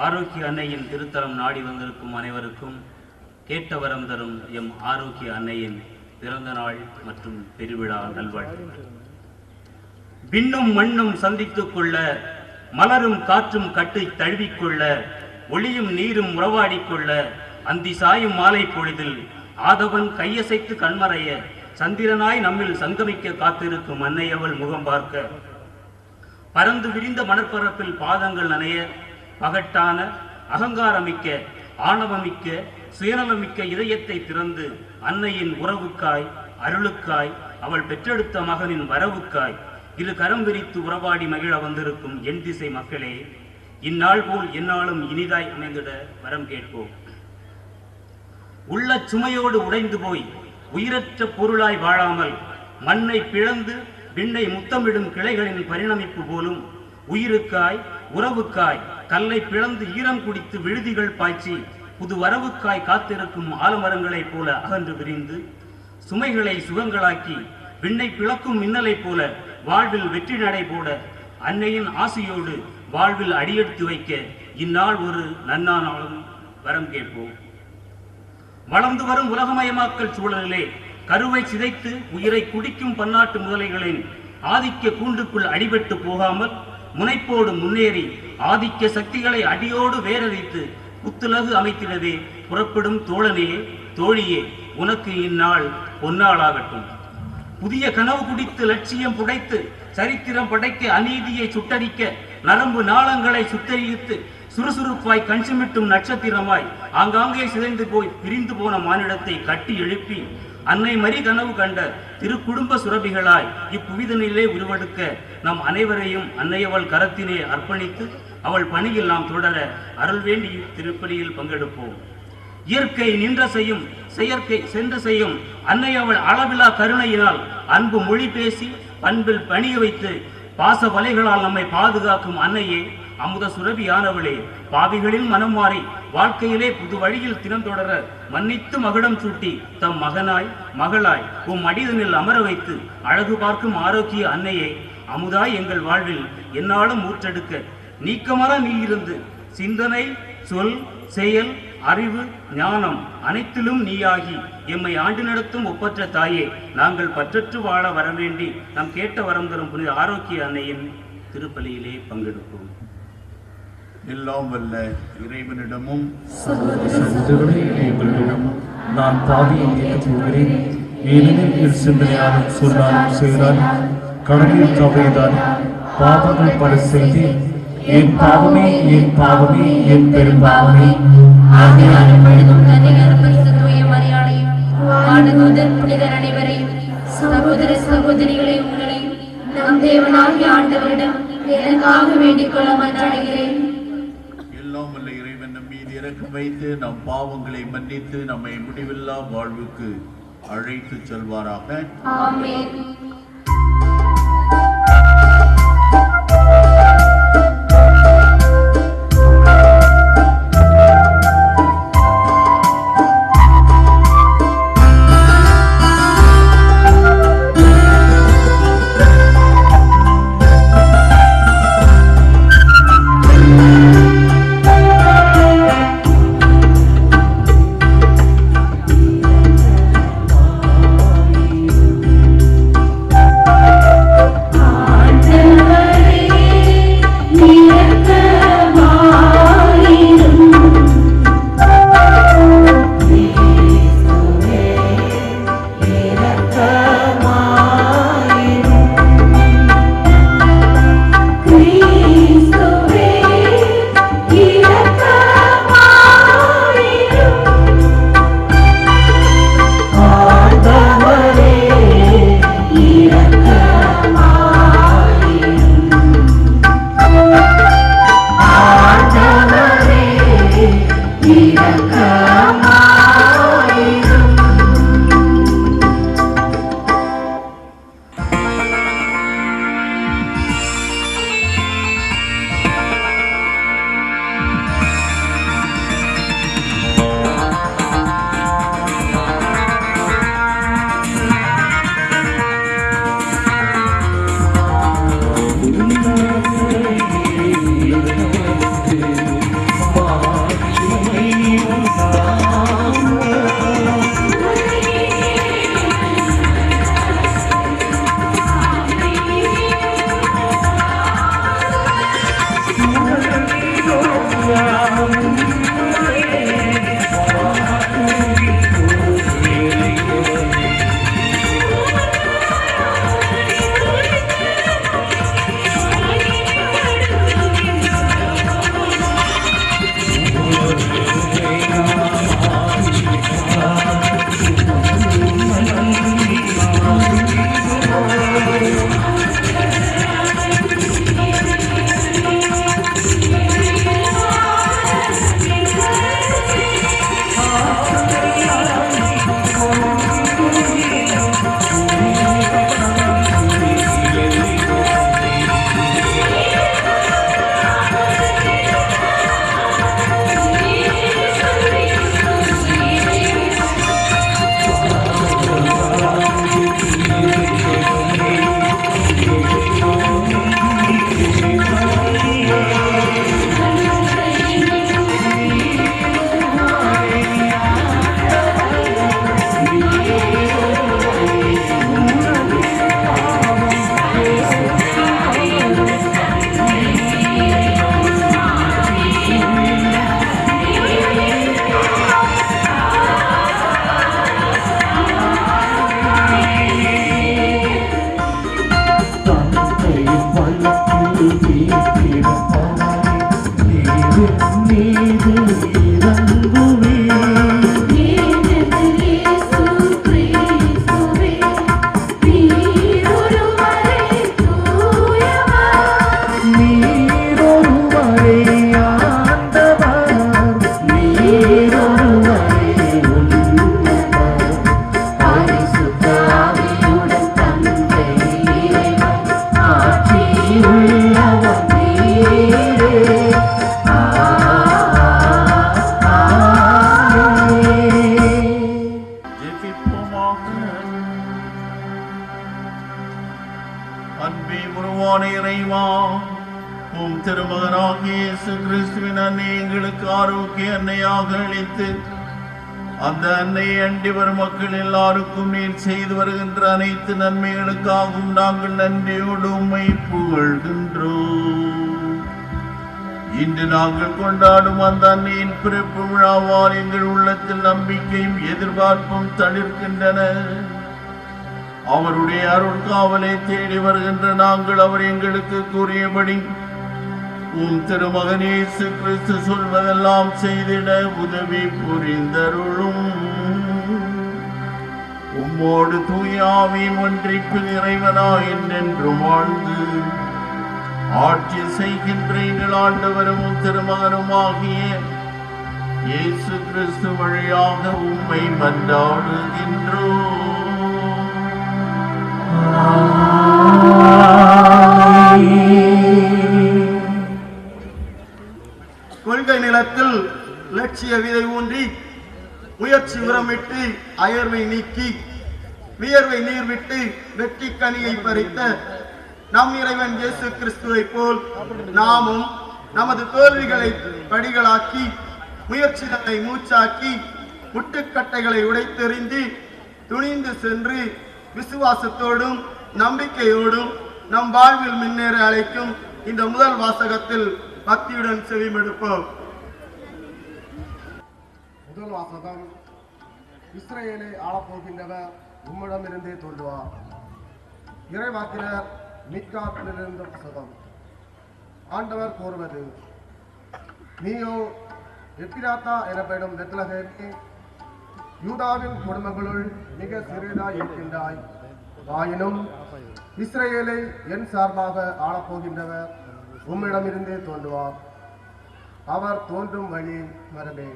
ஆரோக்கிய அன்னையின் திருத்தலம் நாடி வந்திருக்கும் அனைவருக்கும் கேட்ட வரம் தரும் எம் ஆரோக்கிய அன்னையின் பிறந்த நாள் மற்றும் பெருவிழா நல்வாழ்த்துக்கள். விண்ணும் மண்ணும் சந்தித்துக் கொள்ள, மலரும் காற்றும் கட்டை தழுவிக்கொள்ள, ஒளியும் நீரும் உறவாடிக்கொள்ள, அந்தி சாயும் மாலை பொழுதில் ஆதவன் கையசைத்து கண்மறைய சந்திரனாய் நம்மில் சங்கமிக்க காத்திருக்கும் அன்னை அவள் முகம் பார்க்க, பறந்து விரிந்த மணற்பரப்பில் பாதங்கள் நனைய, பகட்டான அகங்காரமிக்க ஆணவமிக்க சுயநலமிக்க இதயத்தை திறந்து அன்னையின் உறவுக்காய் அருளுக்காய் அவள் பெற்றெடுத்த மகனின் வரவுக்காய் இரு கரம் விரித்து உறவாடி மகிழ வந்திருக்கும் என் திசை மக்களே, இந்நாள் போல் எந்நாளும் இனிதாய் அமைந்திட வரம் கேட்போம். உள்ள சுமையோடு உடைந்து போய் உயிரற்ற பொருளாய் வாழாமல் மண்ணை பிளந்து விண்ணை முத்தமிடும் கிளைகளின் பரிணமிப்பு போலும் உயிருக்காய் உறவுக்காய் கல்லை பிளந்து ஈரம் குடித்து விழுதிகள் பாய்ச்சி புது வரவுக்காய் காத்திருக்கும் ஆலமரங்களைப் போல அகன்று விரிந்து சுமைகளை சுகங்களாக்கி விண்ணை பிளக்கும் மின்னலை போல வாழ்வில் வெற்றி நடை போட அன்னையின் ஆசையோடு வாழ்வில் அடியெடுத்து வைக்க இந்நாள் ஒரு நன்னானாலும் வரம் கேட்போம். வளர்ந்து வரும் உலகமயமாக்கல் சூழலிலே கருவை சிதைத்து உயிரை குடிக்கும் பன்னாட்டு முதலைகளின் ஆதிக்க கூண்டுக்குள் அடிபட்டு போகாமல் முனைப்போடு முன்னேறி ஆதிக்க சக்திகளை அடியோடு வேரடித்து புத்துலகு அமைத்திடவே புறப்படும் தோழனே தோழியே, உனக்கு இந்நாள் பொன்னாளாகட்டும். புதிய கனவு குடித்து லட்சியம் புடைத்து சரித்திரம் படைக்க அநீதியை சுட்டரிக்க நரம்பு நாளங்களை சுத்தரித்து சுறுசுறுப்பாய் கஞ்சுமிட்டும் நட்சத்திரமாய் ஆங்காங்கே சிதைந்து போய் பிரிந்து போன மானிடத்தை கட்டி எழுப்பி அன்னை மறி கனவு கண்ட திருக்குடும்ப சுரபிகளாய் இப்புவிதனிலே உருவெடுக்க நம் அனைவரையும் அன்னையவள் கரத்திலே அர்ப்பணித்து அவள் பணியில் நாம் தொடர அருள் வேண்டி திருப்பலியில் பங்கெடுப்போம். இயற்கை நின்ற செய்யும் செயற்கை சென்று செய்யும் அன்னை அவள் அளவிலா கருணையினால் அன்பு மொழி பேசி பண்பில் பணிய வைத்து பாச வலைகளால் நம்மை பாதுகாக்கும் அன்னையே, அமுத சுரபியானவளே, பாவிகளின் மனம் மாறி வாழ்க்கையிலே புது வழியில் திறந்தொடர மன்னித்து மகுடம் சூட்டி தம் மகனாய் மகளாய் உம் அடிதனில் அமர வைத்து அழகு பார்க்கும் ஆரோக்கிய அன்னையே, அமுதாய் எங்கள் வாழ்வில் எந்நாளும் ஊற்றெடுக்க நீக்கமர நீ இருந்து சிந்தனை சொல் செயல் அறிவு ஞானம் அனைத்திலும் நீயாகி எம்மை ஆண்டு நடத்தும் ஒப்பற்ற தாயே, நாங்கள் பற்றற்று வாழ வரவேண்டி நாம் கேட்ட வரம் தரும் புனித ஆரோக்கிய அன்னையின் திருப்பலியிலே பங்கெடுப்போம். எல்லாம் வல்ல இறைவனிடமும் நான் பாவியை ஏற்கப் போகிறேன். ஏனெனில் என் சிந்தனையாலும் சொன்னாலும் செய்தாலும் கடலில் தவறிதான் பாவங்கள் பல செய்தேன். என் பாவமே என் பாவமே என் பெரும்பாவமே. புனிதர் அனைவரையும் சகோதர சகோதரிகளை உங்களையும் நம் தேவனாகிய ஆண்டவரிடம் எனக்காக வேண்டிக் கொள்ள மன்றாடுகிறேன். எல்லாம் வல்ல இறைவன் நம் மீது இரக்கம் வைத்து நம் பாவங்களை மன்னித்து நம்மை முடிவில்லா வாழ்வுக்கு அழைத்து செல்வாராக. ஆமென். வைத்து அந்த அன்னையை அண்டி வரும் மக்கள் எல்லாருக்கும் நீர் செய்து வருகின்ற அனைத்து நன்மைகளுக்காகவும் நாங்கள் நன்றியோடு உம்மை புகழ்கின்றோம். இன்று நாங்கள் கொண்டாடும் அந்த அன்னையின் பிறப்பு விழாவால் எங்கள் உள்ளத்தில் நம்பிக்கையும் எதிர்பார்ப்பும் தளிர்க்கின்றன. அவருடைய அருள் காவலை தேடி வருகின்ற நாங்கள் அவர் எங்களுக்கு கூறியபடி உம் திருமகன் இயேசு கிறிஸ்து சொல்வதெல்லாம் செய்திட உதவி புரிந்தருளும். உம்மோடு தூய ஆவியின் ஒன்றிப்பில் இறைவனாய் என்றென்றும் வாழ்ந்து ஆட்சி செய்கின்ற எங்கள் ஆண்டவரும் திருமகனும் ஆகிய இயேசு கிறிஸ்து வழியாக உம்மை மன்றாடுகின்றோம். கொள்கை நிலத்தில் லட்சிய விதை ஊன்றி முயற்சி உரமிட்டு அயர்வை நீக்கி வியர்வை நீர் விட்டு வெற்றி கனியை பறித்த நம் இறைவன் இயேசு கிறிஸ்துவை போல் நாமும் நமது தோல்விகளை படிகளாக்கி முயற்சிகளை மூச்சாக்கி முட்டுக்கட்டைகளை உடைத்தெறிந்து துணிந்து சென்று விசுவாசத்தோடும் நம்பிக்கையோடும் நம் வாழ்வில் முன்னேற அழைக்கும் இந்த முதல் வாசகத்தில் பக்தியுடன் செவிமெடுப்போம். முதல் வாசகம். இஸ்ரவேலை ஆளப்போகின்றவர் உம்மிடமிருந்தே தோன்றுவார். இறைவாக்கினர் மீகாவிலிருந்து வாசகம். ஆண்டவர் கூறுவது, நீயோ எப்பிராத்தா எனப்படும் பெத்லகேமே, யூதாவின் குடும்பங்களுள் மிக சிறியதாய் இருக்கின்றாய். ஆயினும் இஸ்ரவேலை என் சார்பாக ஆளப்போகின்றவர் உம்மிடமிருந்தே தோன்றுவார். அவர் தோன்றும் வழி மரபே.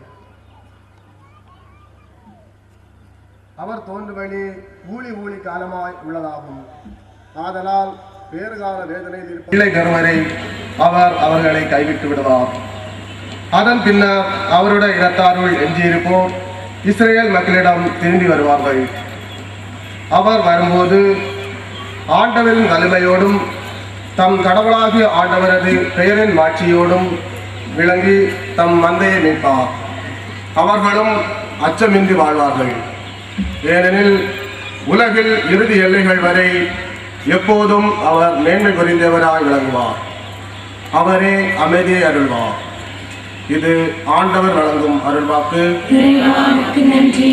அவர் தோன்றும் வழி ஊழி காலமாய் உள்ளதாகும். ஆதலால் பேறுகால வேதனையில் பிள்ளை கருவரை அவர் அவர்களை கைவிட்டு விடுவார். அதன் பின்னர் அவருடைய இனத்தாருள் எஞ்சியிருப்போர் இஸ்ரேல் மக்களிடம் திரும்பி வருவார்கள். அவர் வரும்போது ஆண்டவரின் வலிமையோடும் தம் கடவுளாகிய ஆண்டவரது பெயரின் மாட்சியோடும் விளங்கி தம் மந்தையை மீட்பார். அவர்களும் அச்சமின்றி வாழ்வார்கள். ஏனெனில் உலகில் இறுதி எல்லைகள் வரை எப்போதும் அவர் மேன்மை புரிந்தவராய் விளங்குவார். அவரே அமைதியை அருள்வார். இது ஆண்டவர் வழங்கும் அருள்வாக்கு. நன்றி.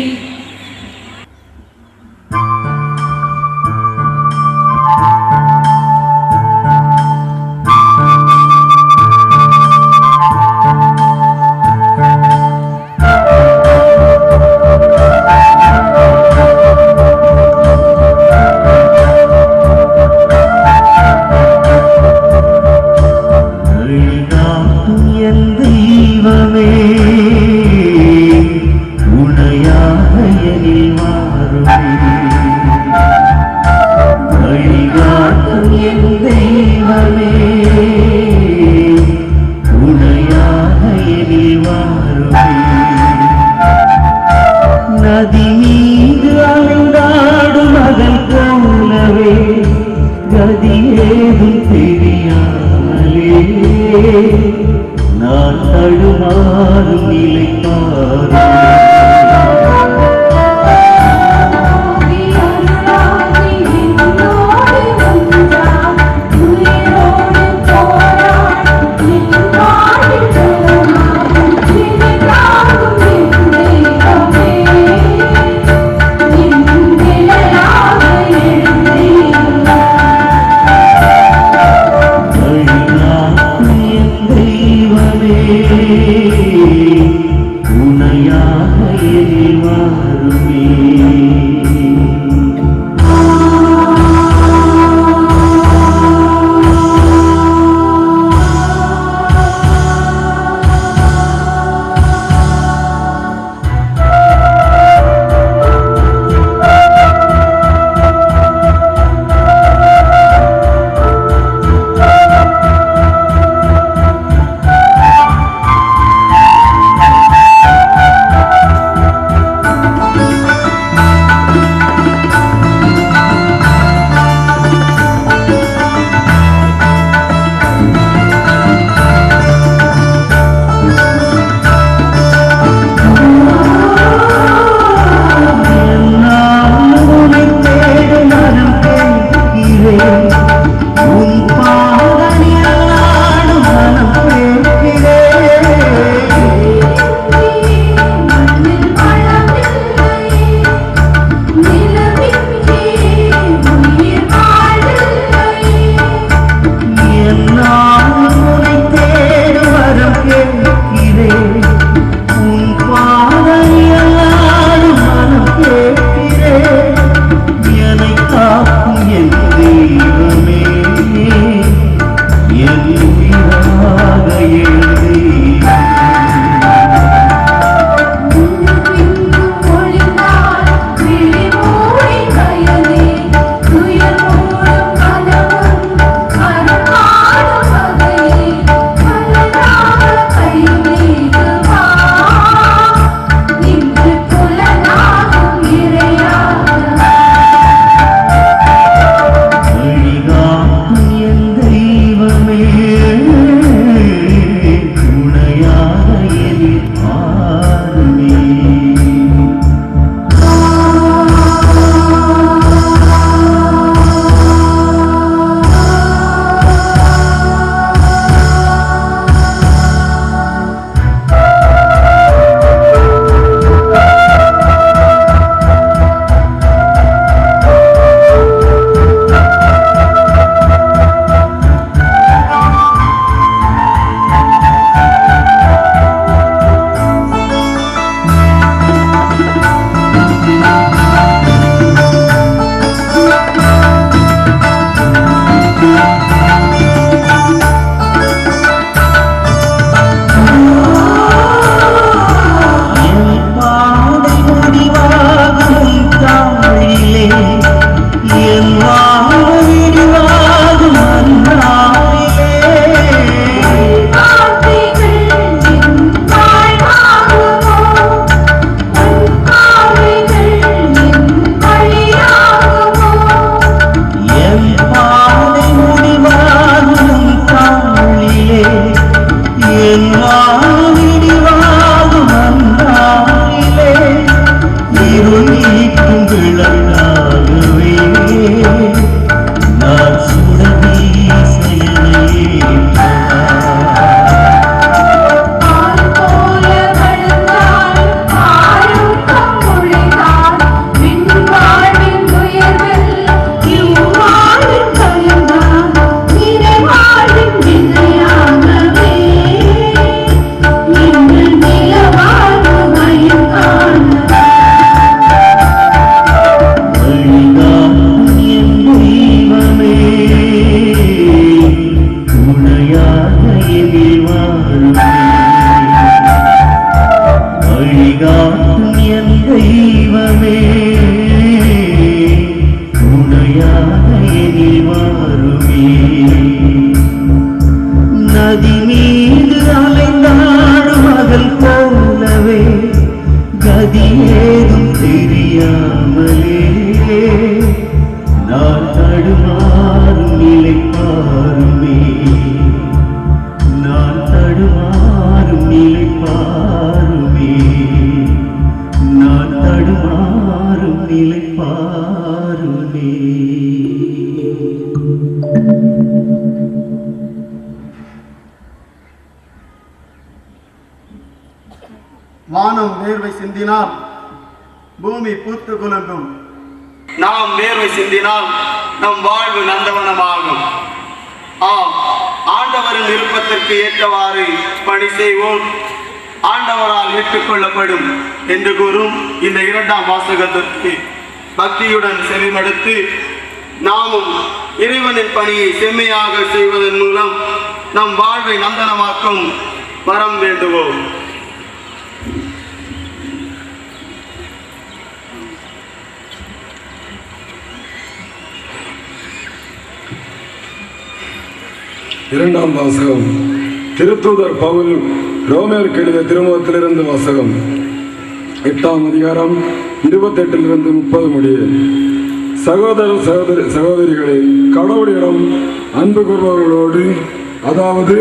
நதி மீது அலைந்தாடும் மகள் போலவே கதியேதும் தெரியாமலே நான் தடுமாறும் நிலை தெய்வமே ஏதும் தெரியாமலே நான் தடுமாறும் நிலை பாருமே, நான் தடுமாறும் நிலை பாருமே, நான் தடுமாறும் நிலை பாருமே. வானம் வேர்வை சிந்தினால் பூமி பூத்து குலுங்கும். நாம் வேர்வை சிந்தினால் நம் வாழ்வு நந்தவனமாகும். ஆம், ஆண்டவரின் விருப்பத்திற்கு ஏற்றவாறு பணி செய்வோம், ஆண்டவரால் ஏற்றுக்கொள்ளப்படும் என்று கூறும் இந்த 2ஆம் வாசகத்திற்கு பக்தியுடன் செவிமடுத்து நாமும் இறைவனின் பணியை செம்மையாக செய்வதன் மூலம் நம் வாழ்வை நந்தனமாக்கும் வரம் வேண்டுவோம். இரண்டாம் வாசகம். திருத்தூதர் பவுல் ரோமேயருக்கு எழுதிய திருமுகத்திலிருந்து வாசகம். 8ஆம் அதிகாரம் 28 30 முடிய. சகோதர சகோதரிகளே, கடவுளிடம் அன்பு கூறுபவர்களோடு, அதாவது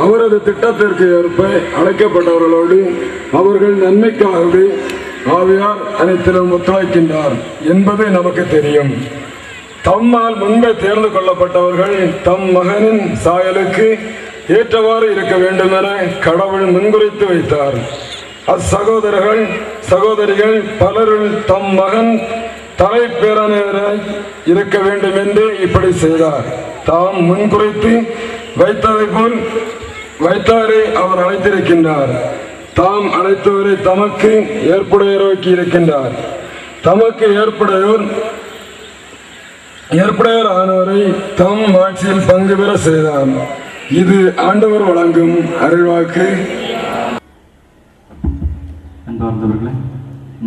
அவரது திட்டத்திற்கு ஏற்ப அழைக்கப்பட்டவர்களோடு அவர்கள் நன்மைக்காகவே ஆவியார் அனைத்திலும் ஒத்துழைக்கின்றார் என்பது நமக்கு தெரியும். தம்மால் முன்பே தேர்ந்து கொள்ளப்பட்டவர்கள் தம் மகனின் சாயலுக்கு ஏற்றவாறு இருக்க வேண்டும் என கடவுள் முன்குறித்து வைத்தார். சகோதரிகள் பலருள் தம் மகன் தலைப்பேரனராய் இருக்க வேண்டும் என்று இப்படி செய்தார். தாம் முன்குறித்து வைத்ததை போல் வைத்தாரை அவர் அழைத்திருக்கின்றார். தாம் அழைத்தவரை தமக்கு ஏற்புடையோராக்கி இருக்கின்றார். தமக்கு ஏற்புடையோர் ஆனவரை தம் ஆட்சியில் பங்கு பெற செய்தார். இது ஆண்டவர் வழங்கும் அருள்வாக்கு. அன்பார்ந்தவர்களே,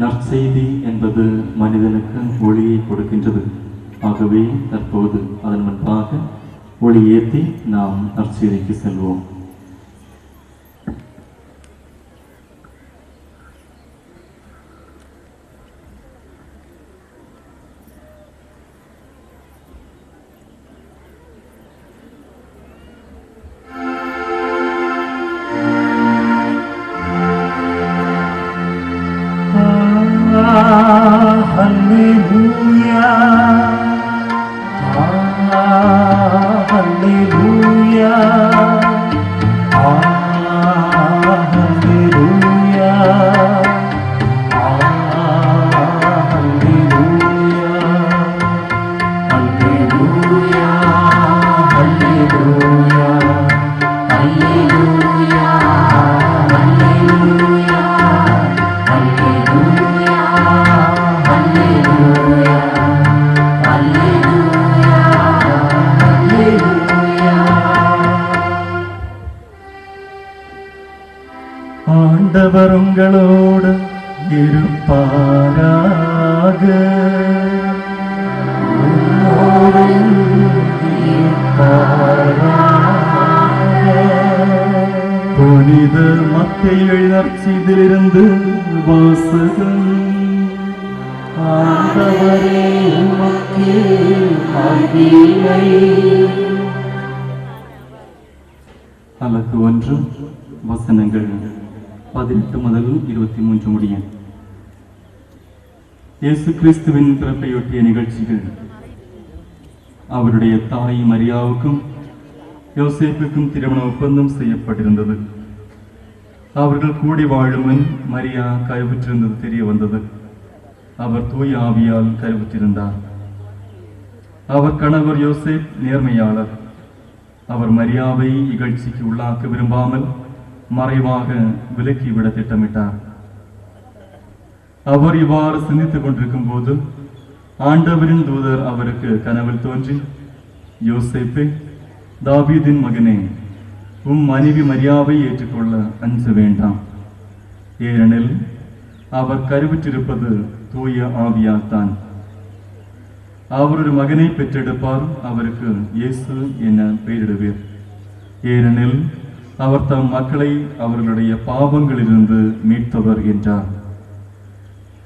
நற்செய்தி என்பது மனிதனுக்கு ஒளியை கொடுக்கின்றது. ஆகவே தற்போது அதன் முன்பாக ஒளி ஏற்றி நாம் நற்செய்திக்கு செல்வோம். ஆண்டவர் உங்களோடு இருப்பாராக. புனித மத்தேயு நற்செய்தியிலிருந்து வாசகம். ஆண்டவரே உமக்கு மகிமை. அலகு 1, வசனங்கள் 18 முதல் 23 முடிய. இயேசு கிறிஸ்துவின் பிறப்பையொட்டிய நிகழ்ச்சிகள். அவருடைய தாய் மரியாவுக்கும் யோசேப்புக்கும் திருமண ஒப்பந்தம் செய்யப்பட்டிருந்தது. அவர்கள் கூடி வாழும் முன் மரியா கைவிற்றிருந்தது தெரிய வந்தது. அவர் தூய ஆவியால் கைவிற்றிருந்தார். அவர் கணவர் யோசேப் நேர்மையாளர். அவர் மரியாவை இகழ்ச்சிக்கு உள்ளாக்க விரும்பாமல் மறைவாக விலக்கிவிட திட்டமிட்டார். அவர் இவ்வாறு சிந்தித்துக் கொண்டிருக்கும் போது ஆண்டவரின் தூதர் அவருக்கு கனவில் தோன்றி, யோசேப்பே, தாவீதின் மகனே, உம் மனைவி மரியாவை ஏற்றுக்கொள்ள அஞ்ச வேண்டாம். ஏனெனில் அவர் கருவுற்றிருப்பது தூய ஆவியால் தான். அவர் ஒரு மகனை பெற்றெடுப்பார். அவருக்கு இயேசு என பெயரிடுவீர். ஏனெனில் அவர் தம் மக்களை அவர்களுடைய பாவங்களிலிருந்து மீட்பவர் என்றார்.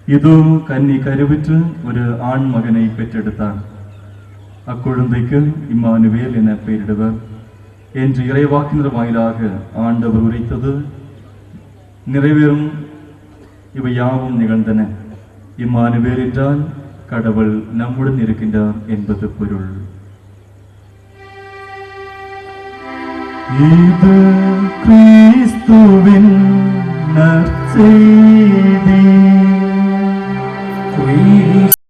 இதோ கன்னி கருவுற்று ஒரு ஆண் மகனை பெற்றெடுத்தார். அக்குழந்தைக்கு இம்மானுவேல் என பெயரிடுவர் என்று இறைவாக்கினர் வாயிலாக ஆண்டவர் உரைத்தது நிறைவேறும். இவை யாவும் நிகழ்ந்தன. இம்மானுவேல் என்றால் கடவுள் நம்முடன் இருக்கின்றார் என்பது பொருள். இது கிறிஸ்துவின் நற்செய்தி.